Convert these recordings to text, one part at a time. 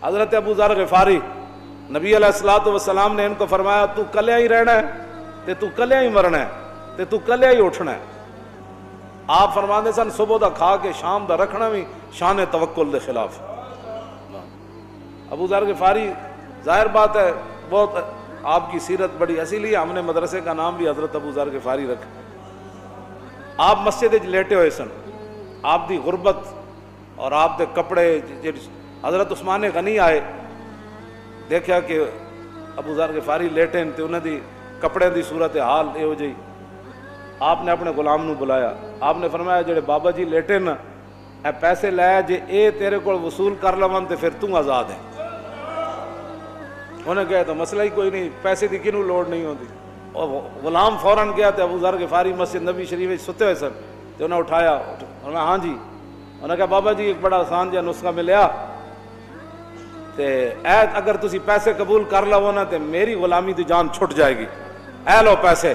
حضرت ابو ذر غفاری نبی علیہ الصلوۃ والسلام نے ان کو فرمایا تو کلیا ہی رہنا ہے تے تو کلیا ہی مرنا ہے تے تو کلیا ہی اٹھنا ہے. آپ فرماندے سن صبح دا کھا کے شام دا رکھنا بھی شان توکل دے خلاف. ابو ذر غفاری ظاہر بات ہے بہت آپ کی سیرت بڑی، اسی لیے ہم نے مدرسے کا نام بھی حضرت ابو ذر غفاری رکھا. آپ مسجد لیٹے ہوئے سن، آپ دی غربت اور آپ دے کپڑے. حضرت عثمان غنی آئے، دیکھا کہ ابو ذر غفاری لیٹے تے انہاں دی کپڑے دی صورت حال یہ ہو جئی. آپ نے اپنے غلام نو بلایا، آپ نے فرمایا جڑے بابا جی لیٹے نا اے پیسے لے جے اے تیرے کو وصول کر لون تے پھر تو آزاد ہے. انہیں کہا تو مسئلہ ہی کوئی نہیں، پیسے دی کنوں لوڑ نہیں ہوتی. اور غلام فوراً گیا تے ابو ذر غفاری مسجد نبی شریف وچ ستے ہوئے سن تے انہیں اٹھایا. فرمایا ہاں جی. انہوں نے کہا بابا جی ایک بڑا آسان جہا نسخہ ملیا تے اے اگر تسی پیسے قبول کر لو نا تے میری غلامی دی جان چھٹ جائے گی، اے لو پیسے.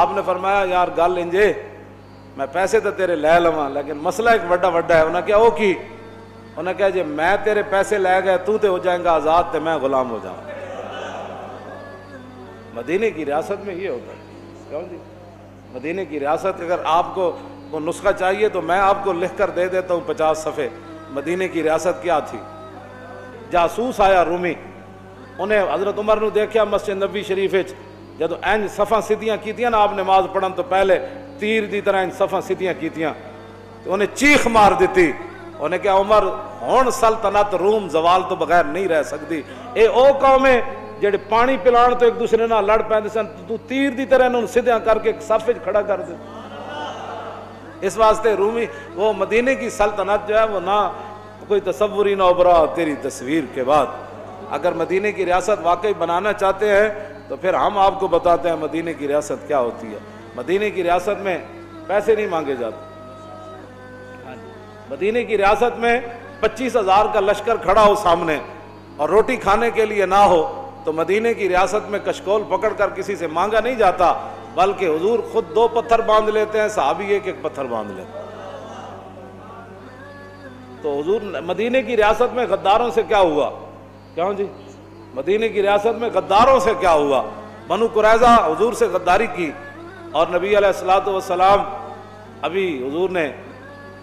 آپ نے فرمایا یار گل انجے میں پیسے تو تیرے لے لواں لیکن مسئلہ ایک بڑا ہے. انہوں نے کہا او کی؟ انہوں نے کہا جی میں تیرے پیسے لے گئے تو تے ہو جائیں گا آزاد تے میں غلام ہو جاؤں. مدینے کی ریاست میں یہ ہوتا ہے. کیوں جی مدینے کی ریاست اگر آپ کو وہ نسخہ چاہیے تو میں آپ کو لکھ کر دے دیتا ہوں 50 صفحے. مدینے کی ریاست کیا تھی؟ جاسوس آیا رومی، انہیں حضرت عمر نو دیکھا مسجد نبی شریف جدو اینج صفاں سیدھیاں کیتیاں نا آپ نماز پڑھن تو پہلے تیر دی طرح اینج صفاں سیدھیاں کیتیاں تو انہیں چیخ مار دیتی. انہیں کہا عمر ہون سلطنت روم زوال تو بغیر نہیں رہ سکتی. اے او قوم ہے جڑے پانی پلان تو ایک دوسرے نہ لڑ پیندے سن، تو تیر دی طرح انہوں سیدھیاں کر کے ایک صف وچ کھڑا کر دے. اس واسطے رومی وہ مدینے کی سلطنت جو ہے وہ نہ کوئی تصوری نہ ابھرا تیری تصویر کے بعد. اگر مدینے کی ریاست واقعی بنانا چاہتے ہیں تو پھر ہم آپ کو بتاتے ہیں مدینے کی ریاست کیا ہوتی ہے. مدینے کی ریاست میں پیسے نہیں مانگے جاتے. مدینے کی ریاست میں 25,000 کا لشکر کھڑا ہو سامنے اور روٹی کھانے کے لیے نہ ہو تو مدینے کی ریاست میں کشکول پکڑ کر کسی سے مانگا نہیں جاتا، بلکہ حضور خود 2 پتھر باندھ لیتے ہیں، صحابی ایک پتھر باندھ لیتے ہیں. تو حضور مدینے کی ریاست میں غداروں سے کیا ہوا؟ کیوں جی مدینے کی ریاست میں غداروں سے کیا ہوا؟ بنو قریظہ حضور سے غداری کی اور نبی علیہ الصلوۃ والسلام ابھی حضور نے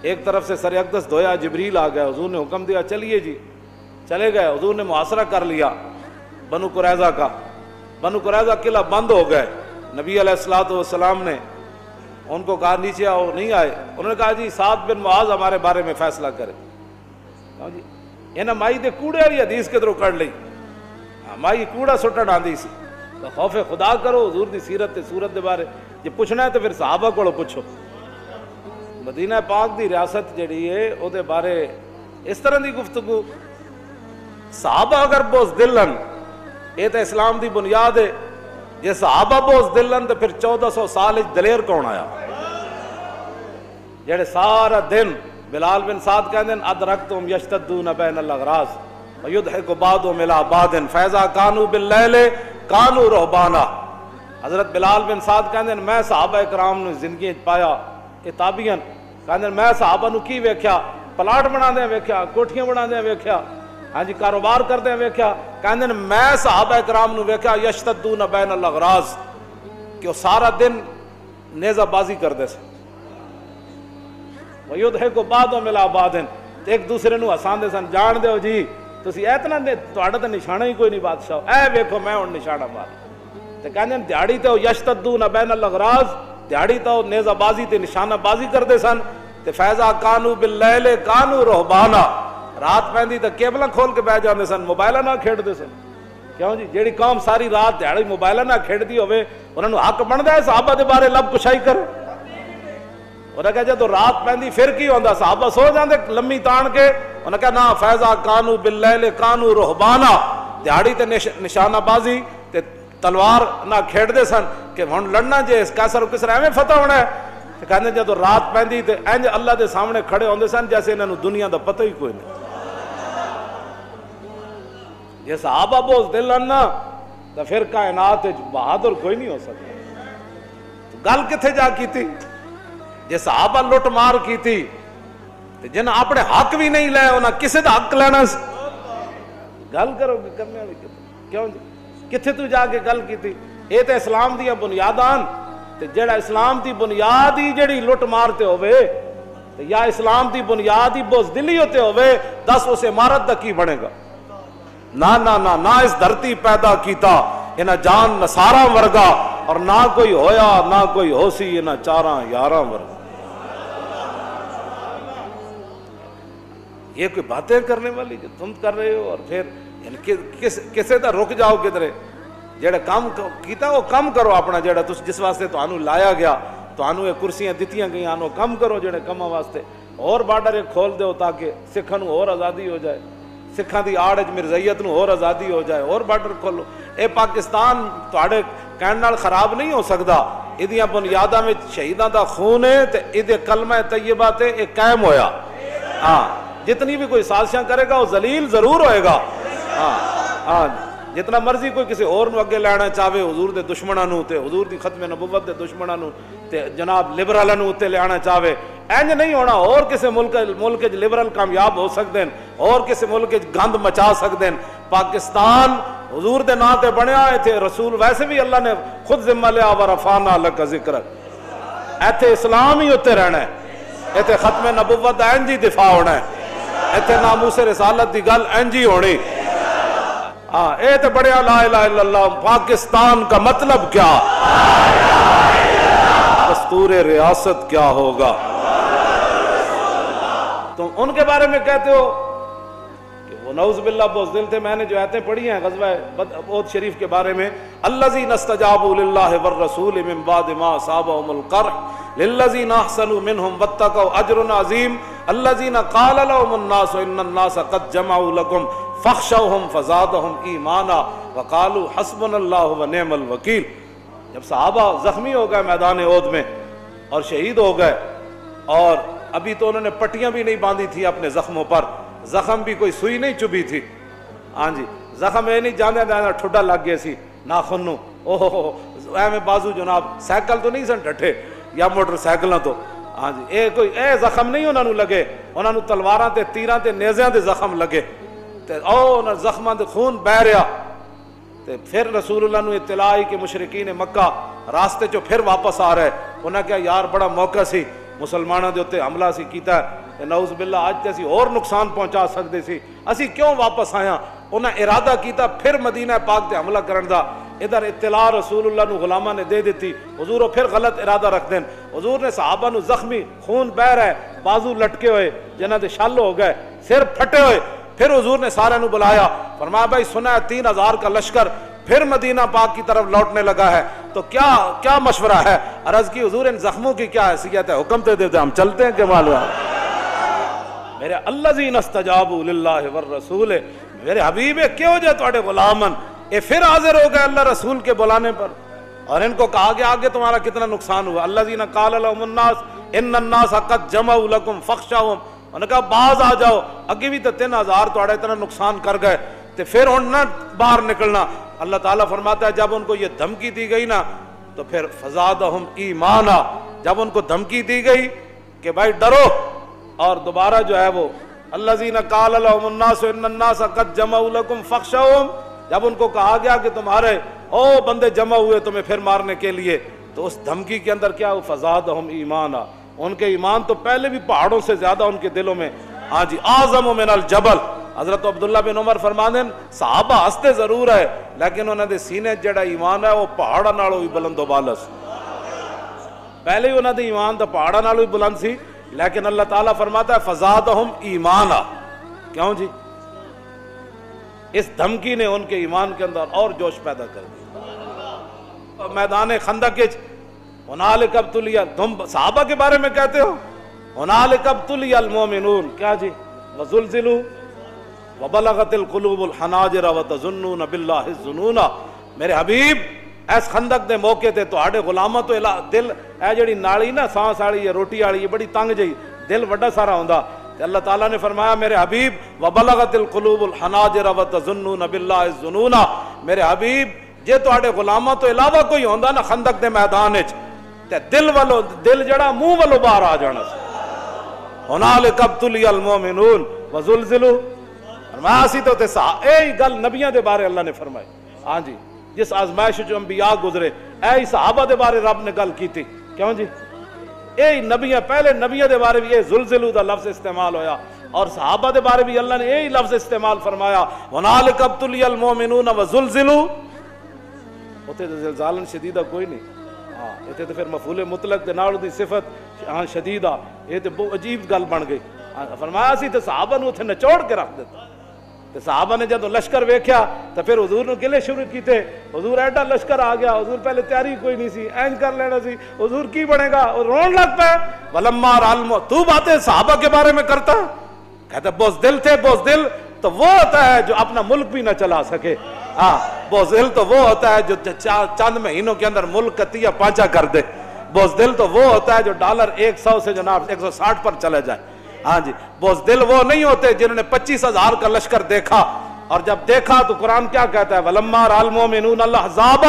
ایک طرف سے سر اقدس دھویا، جبریل آ گیا، حضور نے حکم دیا چلیے جی، چلے گئے. حضور نے محاصرہ کر لیا بنو قریظہ کا. بنو قریظہ قلعہ بند ہو گئے. نبی علیہ الصلوۃ والسلام نے ان کو کہا نیچے آؤ، نہیں آئے. انہوں نے کہا جی سعد بن معاذ ہمارے بارے میں فیصلہ کرے. جی انہیں مائی دے کوڑے والی حدیث کدھروں کر لی، مائی کوڑا سٹن آندی سی. تو خوف خدا کرو، حضور دی سیرت تے صورت دے بارے جی پوچھنا ہے تو پھر صحابہ کو پوچھو. مدینہ پاک دی ریاست جڑی ہے او دے بارے اس طرح دی گفتگو. صحابہ اگر بوز دلن یہ تو اسلام دی بنیاد ہے. جے صحابہ بوز دلن تو پھر 1400 سال دلیر کون آیا جڑے سارا دن بلال بن سعد کہندے ہیں ادرکتم یشتدون بین الاغراض ویضحک بعضهم الی بعض فاذا کانوا باللیل کانوا رہبانا. حضرت بلال بن سعد کہندے ہیں میں صحابہ کرام نے زندگی پایا اتابین، کہندے ہیں میں صحابہ نو کی ویکھیا، پلاٹ بناندے ویکھیا، کوٹھیاں بناندے ویکھیا، ہاں جی کاروبار کردے ویکھیا. کہندے ہیں میں صحابہ کرام نو ویکھیا یشتدون بین الاغراض کہ وہ سارا دن نیزہ بازی کردے سے، وَيُضْحِكُ بَعْضُهُمْ إِلَىٰ بَعْضٍ ایک دوسرے نو ہساندے سن. جان دیو جی تسی اتنا تہاڈا تے نشانہ ہی کوئی نہیں بادشاہ، اے ویکھو میں ہن نشانہ مار. تے کہندے ہیں دیہاڑی تے یشتدون بین الاغراض، دیہاڑی تے نیزہ بازی تے نشانہ بازی کردے سن. تے فیضا کانوا باللیل کانوا رہبانا، رات پیندی تے کیبلاں کھول کے بیٹھ جاندے سن، موبائل نہ کھیڈدے سن. کیوں جی جیڑی قوم ساری رات دیہاڑی موبائل نہ کھیڈدی ہوے انہاں نو حق بندا ہے صحابہ دے بارے لب کشائی کرے. انہیں کہا جدو رات پہندی پھر کی ہوندا صحابہ سو جاندے لمی تان کے. انہیں کہا نا فیضا کانوا باللیل کانوا رہبانا، دیہاڑی تے نشانہ بازی تے تلوار نہ کھیڈ دے سن کہ ہن لڑنا جے کیسر کسر ایویں فتح ہونا ہے. تے کہندے جدو رات پہندی تے انج اللہ دے سامنے کھڑے ہوندے سن جیسے انہاں نو دنیا دا پتہ ہی کوئی نہیں. جے صحابہ بوز دل نا تے پھر کائنات وچ بہادر کوئی نہیں ہو سکتا. گل کتھے جا کیتی؟ جے صحابہ لٹ مار کی تھی جنہیں اپنے حق بھی نہیں لے انہیں کسی دا حق لینا سی. گل کرو گے کرنے والی کیوں جی کتھے تو جا کے گل کیتی؟ یہ تو اسلام دیا بنیاداں تے جڑا اسلام دی بنیاد ہی جڑی لٹ مارتے ہوئے یا اسلام دی بنیاد ہی بزدلی ہوتے ہوئے دس اس عمارت دا کی بنے گا؟ نہ نہ نہ نہ اس دھرتی پیدا کیتا انہاں جان نصارا ورگا اور نہ کوئی ہویا نہ کوئی ہو سی انہاں چاراں یاراں ورگا۔ یہ کوئی باتیں کرنے والی جو تم کر رہے ہو، اور پھر کسے دا رک جاؤ کدھرے؟ جڑا کام کیتا وہ کم کرو اپنا، جڑا جس واسطے تانوں لایا گیا، تانوں یہ کرسیاں دتیاں گئیاں وہ کم کرو جڑے کماں واسطے، اور بارڈر ایک کھول دیو تاکہ سکھاں نوں اور آزادی ہو جائے، سکھاں دی آڑ وچ مرزائیت نوں اور آزادی ہو جائے، اور بارڈر کھولو۔ اے پاکستان تواڈے کہن نال خراب نہیں ہو سکدا، ایدیاں بنیاداں وچ شہیداں دا خون ہے تے ایدے کلمہ طیبہ تے اے قائم ہویا۔ ہاں جتنی بھی کوئی سازشاں کرے گا وہ ذلیل ضرور ہوئے گا۔ ہاں جتنا مرضی کوئی کسی اور نو اگے لینا چاہے، حضور دے دشمناں نو تے حضور دی ختم نبوت دے دشمناں نو تے جناب لبرلاں نو تے لینا چاہے، اینج نہیں ہونا۔ اور کسی ملک وچ لبرل کامیاب ہو سکدے ہیں، اور کسی ملک وچ گند مچا سکدے ہیں۔ پاکستان حضور دے نام تے بنیا ایتھے رسول ویسے بھی اللہ نے خود ذمہ لیا ورفعنا لک ذکرک، ایتھے اسلام ہی اتنے رہنا ہے، ایتھے ختم نبوت دا اینج ہی دفاع ہونا ہے، ایتھے ناموس رسالت دی گل اینج ہی ہونی۔ ہاں اے تے بڑیا لا الہ الا اللہ۔ پاکستان کا مطلب کیا؟ دستور ریاست کیا ہوگا؟ تم ان کے بارے میں کہتے ہو کہ وہ نعوذ باللہ بزدل تھے۔ میں نے جو آیتیں پڑھی ہیں غزوہ احد شریف کے بارے میں، الذین استجابوا للہ والرسول من بعد ما اصابهم القرح للذین احسنوا منهم واتقوا اجر عظیم الذین قال لهم الناس ان الناس قد جمعوا لكم فخشوهم فزادهم ایمانا وقالوا حسبنا اللہ ونعم الوکیل۔ جب صحابہ زخمی ہو گئے میدان احد میں اور شہید ہو گئے، اور ابھی تو انہوں نے پٹیاں بھی نہیں باندھی تھی اپنے زخموں پر، زخم بھی کوئی سوئی نہیں چبھی تھی، ہاں جی زخم یہ نہیں جانے دینا ٹھڈا لگ گیا سی ناخن نو، اوہ ایویں بازو جناب سائیکل تو نہیں سن ڈٹھے یا موٹر سائیکلاں تو، ہاں جی اے کوئی اے زخم نہیں انہوں لگے، انہوں تلواراں تے تیراں تے نیزیاں دے زخم لگے تے او زخماں دے خون بہ رہا۔ تے پھر رسول اللہ نو اطلاع آئی کہ مشرکین مکہ راستے چو پھر واپس آ رہے، انہاں کہا یار بڑا موقع سی مسلمانوں دے اوتے حملہ سی کیتا ہے، نعوذ باللہ اج تے اسی اور نقصان پہنچا سکدے سی، اسی کیوں واپس آیا؟ انہاں ارادہ کیتا پھر مدینہ پاک تے حملہ کرن دا۔ ادھر اطلاع رسول اللہ نو غلامہ نے دے دیتی، حضور پھر غلط ارادہ رکھ دین، حضور نے صحابہ نو زخمی خون بہ رہا ہے، بازو لٹکے ہوئے جنہاں دے شل ہو گئے، سر پھٹے ہوئے، پھر حضور نے سارے نو بلایا، فرمایا بھائی سنا ہے 3000 کا لشکر پھر مدینہ پاک کی طرف لوٹنے لگا ہے، تو کیا مشورہ ہے؟ عرض کی حضور ان زخموں کی کیا حیثیت ہے؟ حکم دے دیتے ہم چلتے ہیں کہ معلوم میرے الذین استجابوا للہ والرسول، میرے حبیب کیوں جے تواڈے غلامن یہ پھر حاضر ہو گئے اللہ رسول کے بلانے پر، اور ان کو کہا گیا آگے تمہارا کتنا نقصان ہوا، الذین قال لهم الناس ان الناس قد جمعوا لكم فاخشوهم، انہوں نے کہا باز آ جاؤ، اگے بھی تو 3000 تواڈا اتنا نقصان کر گئے تے پھر ہن نہ باہر نکلنا۔ اللہ تعالیٰ فرماتا ہے جب ان کو یہ دھمکی دی گئی نا تو پھر فزادہم ایمانا، جب ان کو دھمکی دی گئی کہ بھائی ڈرو، اور دوبارہ جو ہے وہ الذین قال لهم الناس ان الناس قد جمعوا لكم فاخشوهم، جب ان کو کہا گیا کہ تمہارے او بندے جمع ہوئے تمہیں پھر مارنے کے لیے، تو اس دھمکی کے اندر کیا ہو؟ فزادہم ایمانا، ان کے ایمان تو پہلے بھی پہاڑوں سے زیادہ ان کے دلوں میں، ہاں جی اعظم من الجبل۔ حضرت عبداللہ بن عمر فرمانے صحابہ ہستے ضرور ہے لیکن انہوں نے سینے جڑا ایمان ہے وہ پہاڑا نالوں بھی بلند و بالا سی، پہلے ہی انہوں نے ایمان تو پہاڑا نالوں بھی بلند سی، لیکن اللہ تعالیٰ فرماتا ہے فزادہم ایمانا، کیوں جی؟ اس دھمکی نے ان کے ایمان کے اندر اور جوش پیدا کر دیا۔ میدان خندق ہنالک ابتلی، تم صحابہ کے بارے میں کہتے ہو ہنالک ابتلی المومنون، کیا جی؟ وزلزلوا وبلغت القلوب الحناجر وتظنون باللہ الظنون۔ میرے حبیب اس خندق دے موقع تے تواڈے غلاماں تو دل اے جڑی نالی نا سانس والی یا روٹی والی بڑی تنگ جئی، دل وڈا سارا ہوندا، تے اللہ تعالیٰ نے فرمایا میرے حبیب وبلغت القلوب الحناجر وتظنون باللہ الظنون، میرے حبیب جے تواڈے غلاماں تو علاوہ کوئی ہوندا نا خندق دے میدان وچ تے دل جڑا منہ والوں باہر آ جانا سی۔ ہنالک ابتلی المومنون وزلزلوا، فرمایا سی تو اے گل نبیاں دے بارے اللہ نے فرمائی. ہاں جی جس آزمائش جو انبیاء گزرے اے صحابہ دے بارے رب نے گل کی تھی. کیوں جی اے نبیاں پہلے نبیاں دے بارے بھی اے زلزلو دا لفظ استعمال ہویا اور صحابہ دے بارے بھی اللہ نے یہی لفظ استعمال فرمایا هُنَالِكَ ابْتُلِيَ الْمُؤْمِنُونَ وَزُلْزِلُوا. اتنے تو زلزالاً شدیدہ کوئی نہیں. ہاں اتنے تو پھر مفعول مطلق دے نال دی صفت ہاں شدیدہ یہ تو بہت عجیب گل بن گئی. فرمایا سی تو صحابہ نو اتنے نچوڑ کے رکھ دیتا. تو صحابہ نے جب لشکر ویکھیا تو پھر حضور نے گلے شروع کیتے. حضور ایڈا لشکر آ گیا, حضور پہلے تیاری کوئی نہیں سی, اینج کر لینا سی, حضور کی بنے گا, اور رون لگ پہ. وَلَمَّا رَأَى الْمُؤْمِنُونَ تو باتیں صحابہ کے بارے میں کرتا. کہتے بزدل تھے. بزدل تو وہ ہوتا ہے جو اپنا ملک بھی نہ چلا سکے. ہاں بزدل تو وہ ہوتا ہے جو چند مہینوں کے اندر ملک کا تیا پانچا کر دے. بزدل تو وہ ہوتا ہے جو ڈالر 100 سے جناب 160 پر چلے جائے. ہاں جی بزدل وہ نہیں ہوتے جنہوں نے 25,000 کا لشکر دیکھا اور جب دیکھا تو قرآن کیا کہتا ہے وَلَمَّا رَأَى الْمُؤْمِنُونَ الْأَحْزَابَ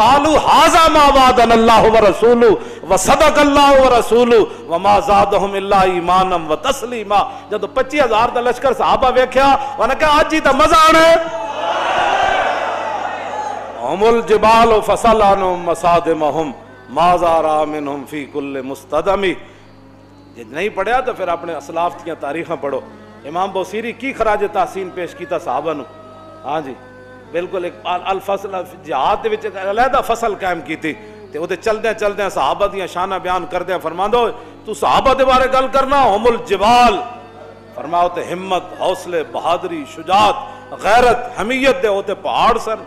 قَالُوا هَذَا مَا وَعَدَنَا اللَّهُ وَرَسُولُهُ وَصَدَقَ اللَّهُ وَرَسُولُهُ وَمَا زَادَهُمْ إِلَّا إِيمَانًا وَتَسْلِيمًا. جب 25,000 کا لشکر صحابہ ویکھیا انہوں نے کہا آج ہی تو مزہ آنا ہے. هُمُ الْجِبَالُ فَصَلَّ عَنْهُمْ مَصَادِمَهُمْ مَا زَارَ مِنْهُمْ فِي كُلِّ مُسْتَدَمِ. یہ نہیں پڑھیا تو پھر اپنے اسلاف کی تاریخیں پڑھو. امام بوسیری کی خراج تحسین پیش کیتا صحابہ نو. ہاں جی بالکل ایک الفصل جہاد دے وچ علیحدہ فصل قائم کیتی تے او دے چلدے چلدے صحابہ دیاں شاناں بیان کردے فرماندو تو صحابہ دے بارے گل کرنا ہم الجبال فرماؤ تے ہمت حوصلے بہادری شجاعت غیرت حمیت دے ہوتے پہاڑ سن.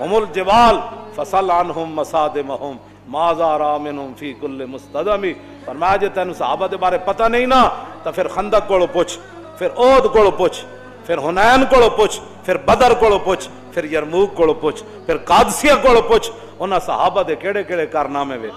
ہم الجبال فصل عنہم مصادمہم ما زار منہم فی کل مستدمی. فرمایا جے تینوں صحابہ دے بارے پتہ نہیں نا تو پھر خندق کولو پوچھ, پھر احد کولو پوچھ, پھر حنین کولو پوچھ, پھر بدر کولو پوچھ, پھر یرموک کولو پوچھ, پھر قادسیہ کولو پوچھ. انہاں صحابہ دے کیڑے کیڑے کارنامے ویکھ.